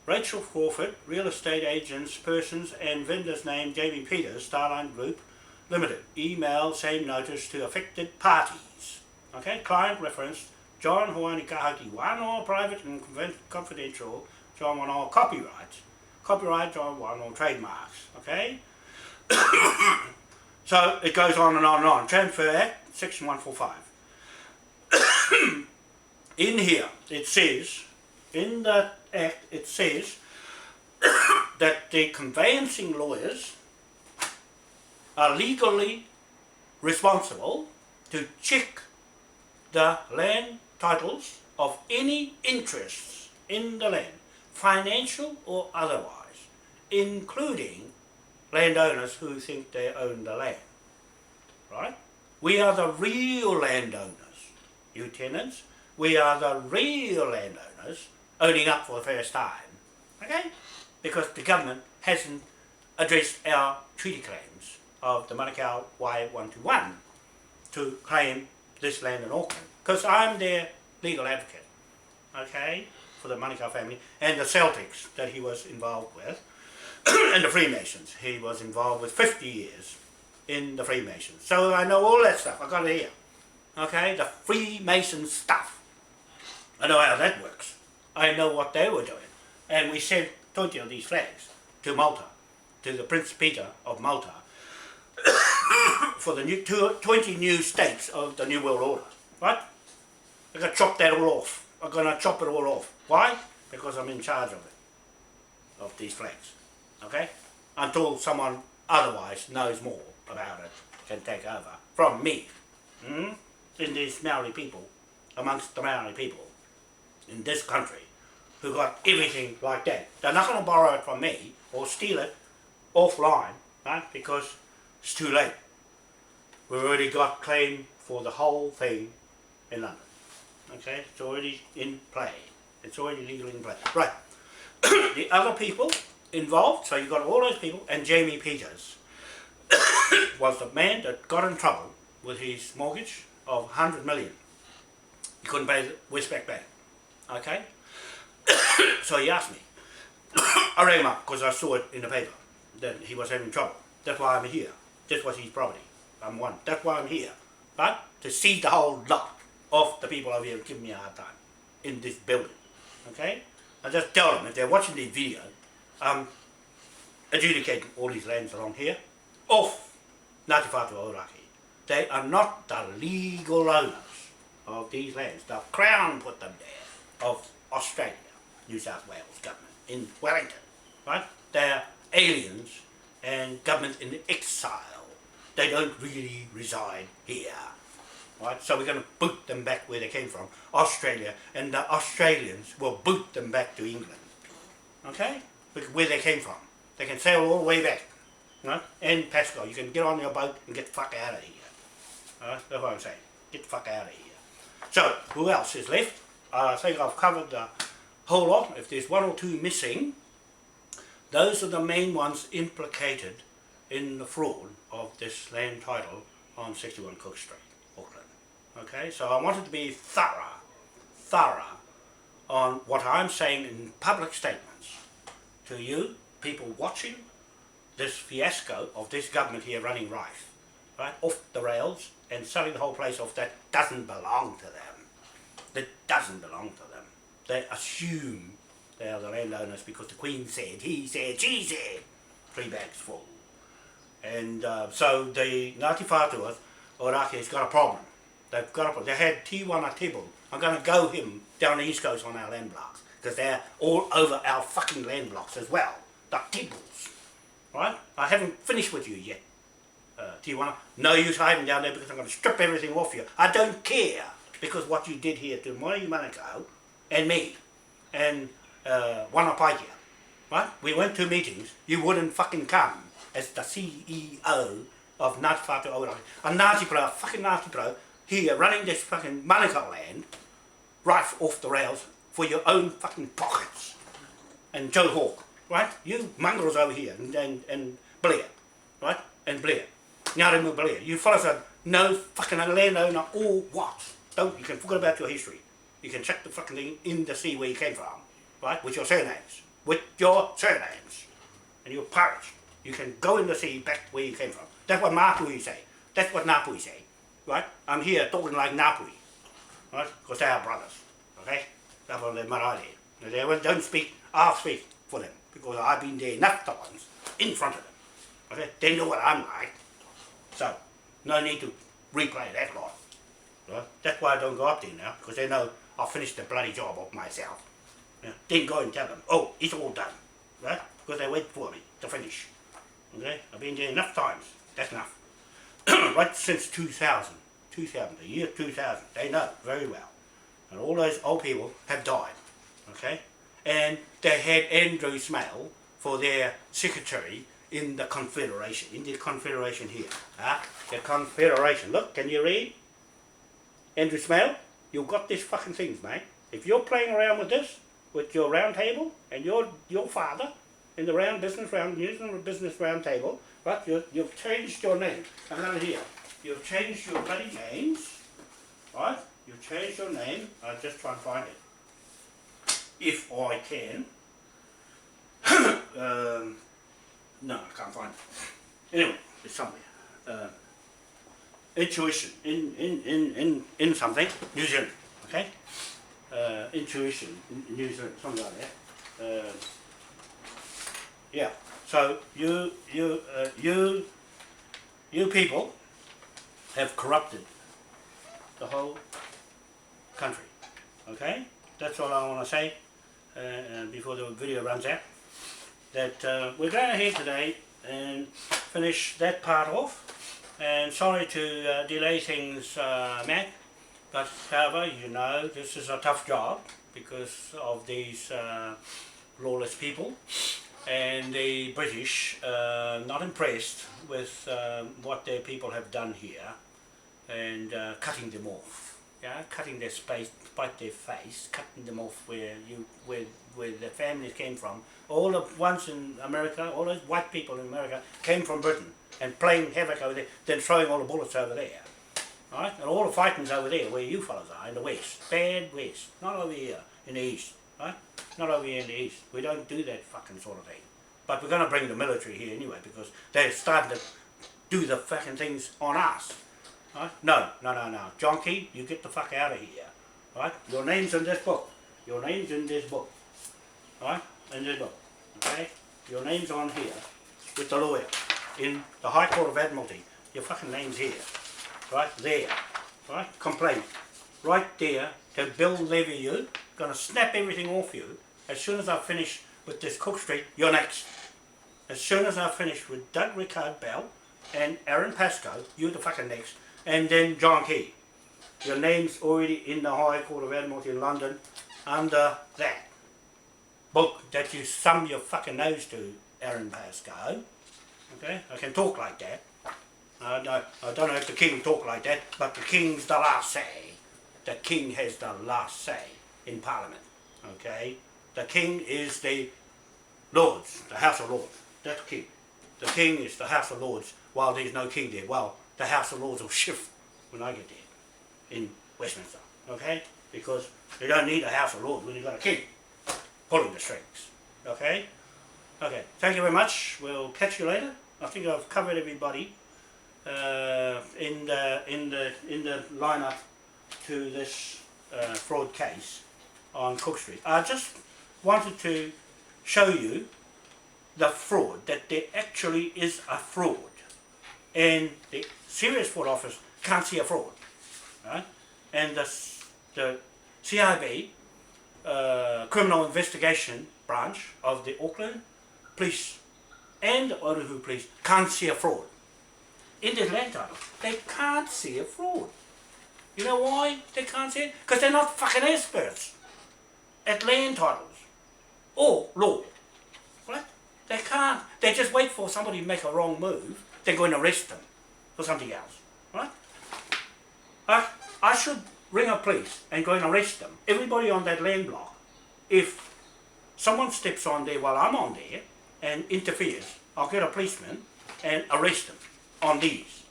Rachel Crawford, real estate agents, persons and vendors named Jamie Peters, Starline Group Limited. Email same notice to affected parties. Okay, client reference John Hawani Kahaki Wanoa, private and confidential, John Wanoa copyright John Wanoa trademarks. Okay? So it goes on and on and on. Transfer Act, section 145. In here it says, in that act it says that the conveyancing lawyers are legally responsible to check the land titles of any interests in the land, financial or otherwise, including landowners who think they own the land. Right? We are the real landowners, you tenants. We are the real landowners owning up for the first time. Okay? Because the government hasn't addressed our treaty claims of the Manukau Y121 to claim this land in Auckland. Because I'm their legal advocate, okay, for the Manukau family and the Celtics that he was involved with. and the Freemasons. He was involved with 50 years in the Freemasons. So I know all that stuff. I got it here. Okay, the Freemason stuff. I know how that works. I know what they were doing. And we sent 20 of these flags to Malta, to the Prince Peter of Malta, for the new 20 new states of the New World Order. Right? I'm going to chop that all off. I'm going to chop it all off. Why? Because I'm in charge of it, of these flags. Okay? Until someone otherwise knows more about it, can take over from me. In these Maori people, amongst the Maori people in this country, who got everything like that. They're not going to borrow it from me or steal it offline, right? Because it's too late. We've already got claim for the whole thing in London. Okay, it's already in play. It's already legally in play. Right. The other people involved, so you've got all those people, and Jamie Peters was the man that got in trouble with his mortgage of 100 million. He couldn't pay the Westpac Bank. Okay? So he asked me. I rang him up because I saw it in the paper that he was having trouble. That's why I'm here. This was his property. I'm one. That's why I'm here. Right? To see the whole lot of the people over here giving me a hard time in this building. Okay? I just tell them if they're watching this video, I'm adjudicating all these lands along here off Native Hapu Ōrākei. They are not the legal owners of these lands. The Crown put them there, of Australia, New South Wales government, in Wellington, right? They're aliens and government in exile. They don't really reside here, right? So we're going to boot them back where they came from, Australia, and the Australians will boot them back to England, okay? Where they came from. They can sail all the way back, right? And Pascoe, you can get on your boat and get the fuck out of here. That's what I'm saying. Get the fuck out of here. So, who else is left? I think I've covered the whole lot. If there's one or two missing, those are the main ones implicated in the fraud of this land title on 61 Cook Street, Auckland. Okay, so I wanted to be thorough on what I'm saying in public statements to you, people watching this fiasco of this government here running rife, right, off the rails and selling the whole place off that doesn't belong to them. That doesn't belong to them. They assume they are the landowners because the Queen said, he said, she said, 3 bags full. And so the Ngāti Whātua Ōrākei has got a problem. They've got a problem. They had Tiwana Tibu. I'm going to go him down the east coast on our land blocks because they're all over our fucking land blocks as well. The Tibbles. Right? I haven't finished with you yet. Tiwana. No use hiding down there because I'm going to strip everything off you. I don't care because what you did here to Moai Manukau and me and Wanapaikea. Right? We went to meetings. You wouldn't fucking come as the CEO of Ngāti Whātua Ōrākei. A Ngāti Pro, a fucking Ngāti Pro, here running this fucking Manukau land right off the rails for your own fucking pockets. And Joe Hawke, right? You mongrels over here and Blair, right? And Blair. Ngārimu Blair. You fellas are no fucking landowner or what? Don't, you can forget about your history. You can check the fucking thing in the sea where you came from, right? With your surnames. With your surnames. And you're pirates. You can go in the sea back where you came from. That's what Ngāpui say. That's what Ngāpui say. Right? I'm here talking like Ngāpui. Right? Because they are brothers. Okay? That's what they're marae. They don't speak, I'll speak for them. Because I've been there enough times in front of them. Okay? They know what I'm like. So, no need to replay that lot. Right? That's why I don't go up there now. Because they know I'll finish the bloody job of myself. Yeah? Then go and tell them, oh, it's all done. Right? Because they wait for me to finish. Okay? I've been there enough times. That's enough. Right since 2000, the year 2000, they know very well. And all those old people have died. Okay? And they had Andrew Smale for their secretary in the Confederation. In the Confederation here. The Confederation. Look, can you read? Andrew Smale, you've got these fucking things, mate. If you're playing around with this, with your round table, and your father, in the New Zealand Business Round Table, right? You've changed your name. I got it here. You've changed your bloody names, right? You've changed your name. I'll just try and find it, if I can. No, I can't find it. Anyway, it's somewhere. Intuition in something, New Zealand, okay? Intuition in New Zealand, something like that. Yeah. So you people have corrupted the whole country. Okay, that's all I want to say before the video runs out. That we're going ahead today and finish that part off. And sorry to delay things, Matt, but however, you know, this is a tough job because of these lawless people, and the British not impressed with what their people have done here, and cutting them off. Yeah, cutting their space, spite their face, cutting them off where their families came from. All the ones in America, all those white people in America came from Britain and playing havoc over there, then throwing all the bullets over there. Right? And all the fighting's over there where you fellas are, in the west. Bad west. Not over here in the east. Right? Not over here in the east. We don't do that fucking sort of thing. But we're going to bring the military here anyway because they're starting to do the fucking things on us. Right? No. John Key, you get the fuck out of here. Right? Your name's in this book. Your name's in this book. Right? In this book. Okay? Your name's on here with the lawyer in the High Court of Admiralty. Your fucking name's here. Right? There. Right? Complaint. Right there to Bill Levy you. Gonna snap everything off you. As soon as I finish with this Cook Street, you're next. As soon as I finish with Doug Rickard Bell and Aaron Pascoe, you're the fucking next. And then John Key. Your name's already in the High Court of Admiralty in London under that book that you thumb your fucking nose to, Aaron Pascoe. Okay? I can talk like that. I don't know if the king talk like that, but the king's the last say. The king has the last say in Parliament. Okay? The king is the Lords, the House of Lords. That's the king. The king is the House of Lords while there's no king there. Well, the House of Lords will shift when I get there in Westminster. Okay? Because you don't need a House of Lords when you've got a king pulling the strings. Okay? Okay. Thank you very much. We'll catch you later. I think I've covered everybody in the lineup to this fraud case on Cook Street. I just wanted to show you the fraud, that there actually is a fraud, and the Serious Fraud Office can't see a fraud, right? And the CIB, Criminal Investigation Branch of the Auckland Police and the Otahuhu Police can't see a fraud. In this land title, they can't see a fraud. You know why they can't see it? Because they're not fucking experts at land titles or law. Right? They can't. They just wait for somebody to make a wrong move, then go and arrest them for something else. Right? I should ring a police and go and arrest them. Everybody on that land block. If someone steps on there while I'm on there and interferes, I'll get a policeman and arrest them on these.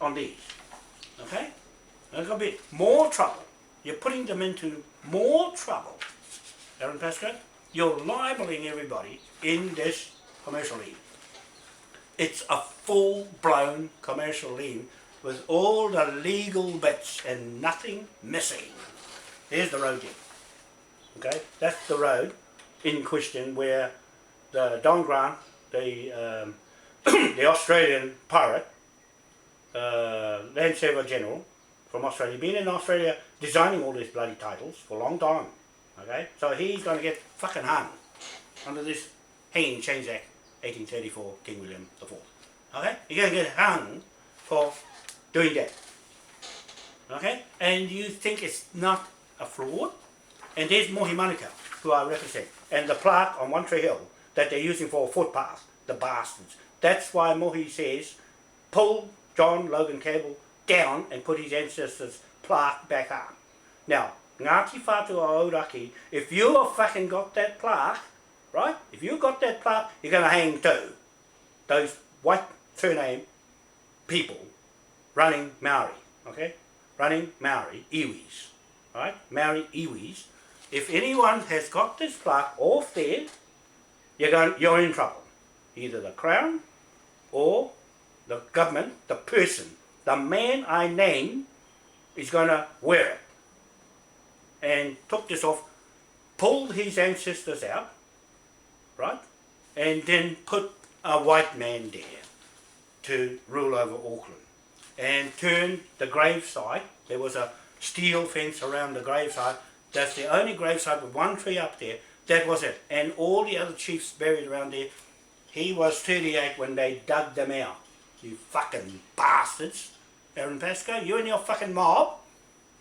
Okay? There's going to be more trouble. You're putting them into more trouble. Aaron Pascoe, you're libeling everybody in this commercial lien. It's a full-blown commercial lien with all the legal bits and nothing missing. There's the road here. Okay? That's the road in question where the Don Grant, the the Australian pirate, Land Surveyor General from Australia, been in Australia designing all these bloody titles for a long time. Okay? So he's going to get fucking hung under this Hanging Chains Act 1834, King William IV. Okay? He's going to get hung for doing that. Okay? And you think it's not a fraud? And there's Mohi Manukau, who I represent, and the plaque on One Tree Hill that they're using for a footpath, the bastards. That's why Mohi says, pull John Logan Campbell down and put his ancestors' plaque back up. Now, Ngāti Whātua Aoraki, if you have fucking got that plaque, right? If you got that plaque, you're going to hang too. Those white surname people running Maori, okay? Running Maori, iwis, right? Maori iwis. If anyone has got this plaque off there, you're in trouble. Either the Crown or the government, the person, the man I name is going to wear it. And took this off, pulled his ancestors out, right, and then put a white man there to rule over Auckland, and turned the gravesite. There was a steel fence around the gravesite. That's the only gravesite with one tree up there. That was it. And all the other chiefs buried around there. He was 38 when they dug them out. You fucking bastards. Aaron Pascoe, you and your fucking mob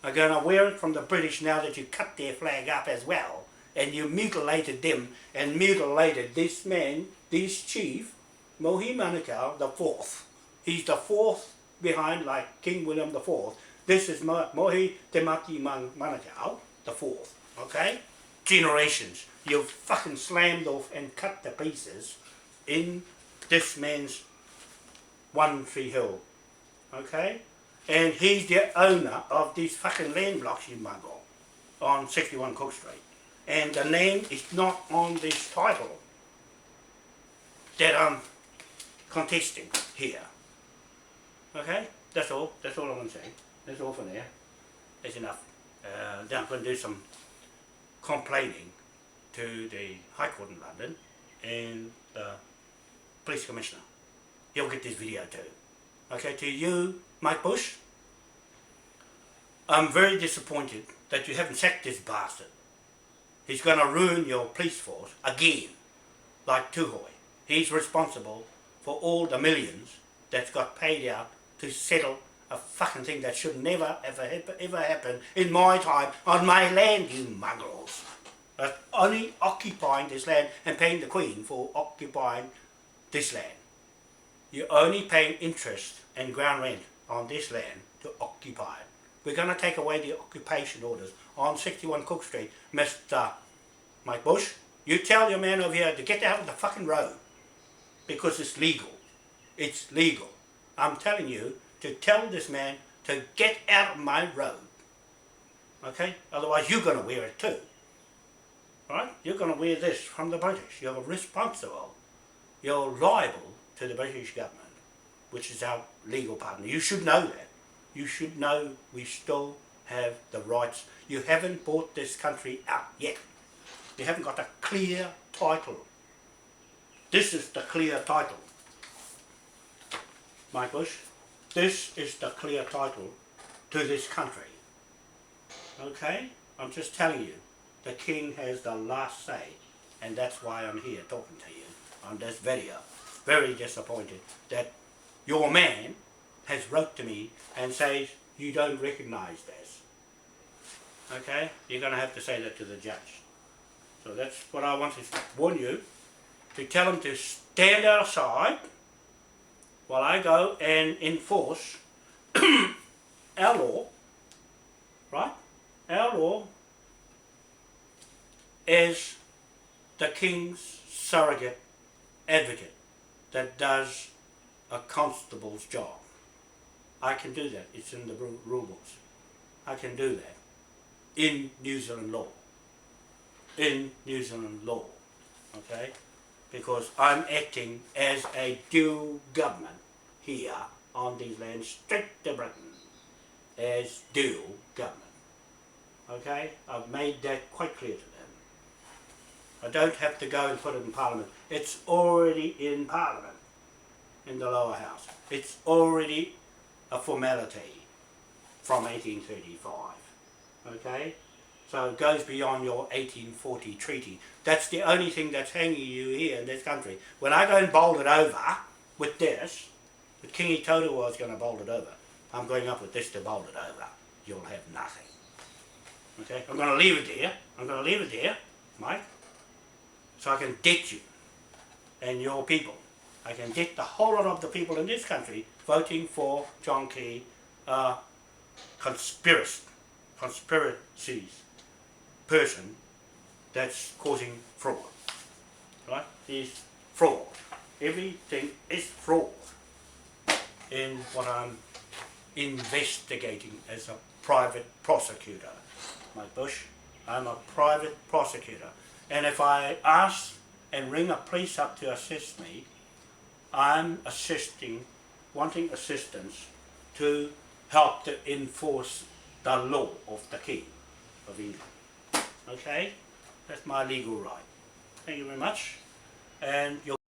are going to wear it from the British now that you cut their flag up as well. And you mutilated them and mutilated this man, this chief, Mohi Manukau the fourth. He's the fourth behind, like King William the Fourth. This is Mohi Te Mati Manukau the fourth. Okay? Generations. You've fucking slammed off and cut to pieces in this man's One Tree Hill. Okay? And he's the owner of these fucking land blocks, you muggle, on 61 Cook Street. And the name is not on this title that I'm contesting here. Okay? That's all I'm going to say. That's all for now. That's enough. Then I'm going to do some complaining to the High Court in London and the Police Commissioner. You'll get this video too. Okay, to you, Mike Bush, I'm very disappointed that you haven't sacked this bastard. He's going to ruin your police force again, like Tuhoe. He's responsible for all the millions that's got paid out to settle a fucking thing that should never ever happen in my time on my land, you mongrels. That's only occupying this land and paying the Queen for occupying this land. You're only paying interest and ground rent on this land to occupy it. We're going to take away the occupation orders on 61 Cook Street. Mr. Mike Bush, you tell your man over here to get out of the fucking road because it's legal. It's legal. I'm telling you to tell this man to get out of my road. Okay? Otherwise you're going to wear it too. Right? You're going to wear this from the British. You're responsible. You're liable to the British government, which is our legal partner. You should know that. You should know we still have the rights. You haven't bought this country out yet. You haven't got a clear title. This is the clear title. Mike Bush, this is the clear title to this country. Okay? I'm just telling you, the King has the last say, and that's why I'm here talking to you on this video. Very disappointed that your man has wrote to me and says you don't recognise this. Okay? You're going to have to say that to the judge. So that's what I want to warn you, to tell him to stand outside while I go and enforce our law, right? Our law as the King's surrogate advocate that does a constable's job. I can do that. It's in the rule books. I can do that in New Zealand law. In New Zealand law. Okay? Because I'm acting as a dual government here on these lands, straight to Britain, as dual government. Okay? I've made that quite clear to them. I don't have to go and put it in Parliament. It's already in Parliament, in the lower house. It's already a formality from 1835. Okay? So it goes beyond your 1840 treaty. That's the only thing that's hanging you here in this country. When I go and bowl it over with this, the Kingi Toto was going to bowl it over. I'm going up with this to bowl it over. You'll have nothing. Okay? I'm going to leave it there. I'm going to leave it there, Mike, so I can debt you and your people. I can debt the whole lot of the people in this country voting for John Key, conspiracies person that's causing fraud. Right? He's fraud. Everything is fraud in what I'm investigating as a private prosecutor. Mike Bush, I'm a private prosecutor. And if I ask and ring a police up to assist me, I'm wanting assistance to help to enforce the law of the King of England. Okay? That's my legal right. Thank you very much. And you'll